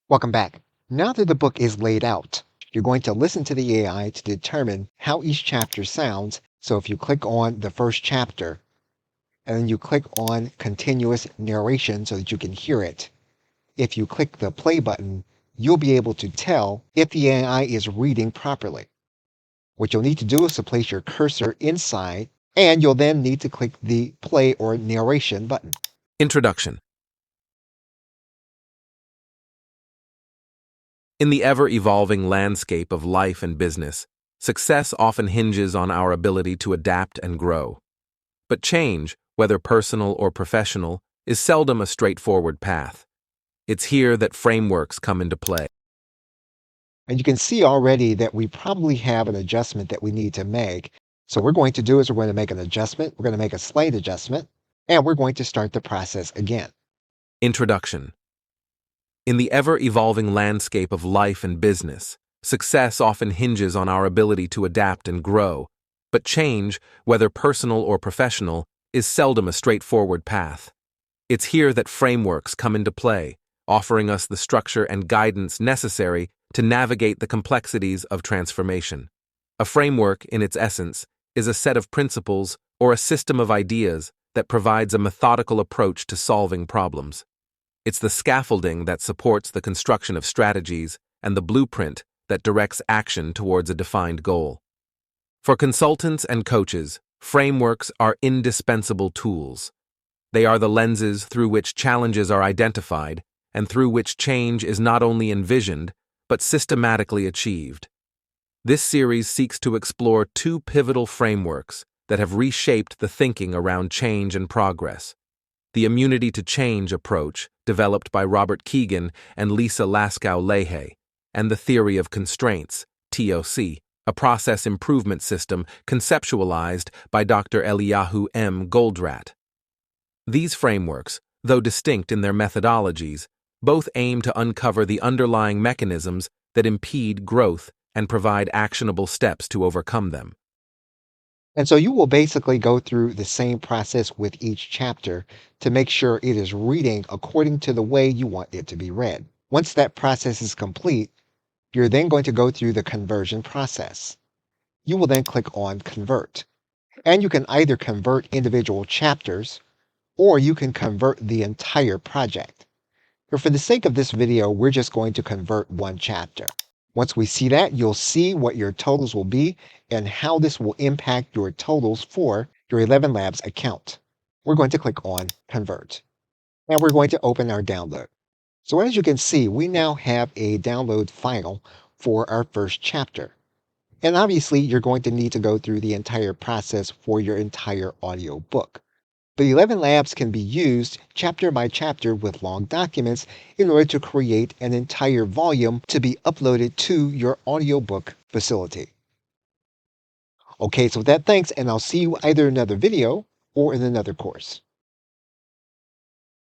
Welcome back. Now that the book is laid out, you're going to listen to the AI to determine how each chapter sounds. So if you click on the first chapter, and then you click on continuous narration so that you can hear it, if you click the play button, you'll be able to tell if the AI is reading properly. What you'll need to do is to place your cursor inside, and you'll then need to click the play or narration button. Introduction. In the ever-evolving landscape of life and business, success often hinges on our ability to adapt and grow. But change, whether personal or professional, is seldom a straightforward path. It's here that frameworks come into play. And you can see already that we probably have an adjustment that we need to make. So what we're going to do is we're going to make an adjustment. We're going to make a slight adjustment, and we're going to start the process again. Introduction. In the ever-evolving landscape of life and business, success often hinges on our ability to adapt and grow. But change, whether personal or professional, is seldom a straightforward path. It's here that frameworks come into play, offering us the structure and guidance necessary to navigate the complexities of transformation. A framework, in its essence, is a set of principles or a system of ideas that provides a methodical approach to solving problems. It's the scaffolding that supports the construction of strategies and the blueprint that directs action towards a defined goal. For consultants and coaches, frameworks are indispensable tools. They are the lenses through which challenges are identified and through which change is not only envisioned, but systematically achieved. This series seeks to explore two pivotal frameworks that have reshaped the thinking around change and progress. The immunity to change approach, developed by Robert Keegan and Lisa Laskow-Leahy, and the theory of constraints, TOC, a process improvement system conceptualized by Dr. Eliyahu M. Goldratt. These frameworks, though distinct in their methodologies, both aim to uncover the underlying mechanisms that impede growth and provide actionable steps to overcome them. And so you will basically go through the same process with each chapter to make sure it is reading according to the way you want it to be read. Once that process is complete, you're then going to go through the conversion process. You will then click on Convert. And you can either convert individual chapters or you can convert the entire project. But for the sake of this video, we're just going to convert one chapter. Once we see that, you'll see what your totals will be and how this will impact your totals for your 11 Labs account. We're going to click on Convert. And we're going to open our download. So as you can see, we now have a download file for our first chapter. And obviously, you're going to need to go through the entire process for your entire audiobook. But 11 Labs can be used chapter by chapter with long documents in order to create an entire volume to be uploaded to your audiobook facility. Okay, so with that, thanks, and I'll see you either in another video or in another course.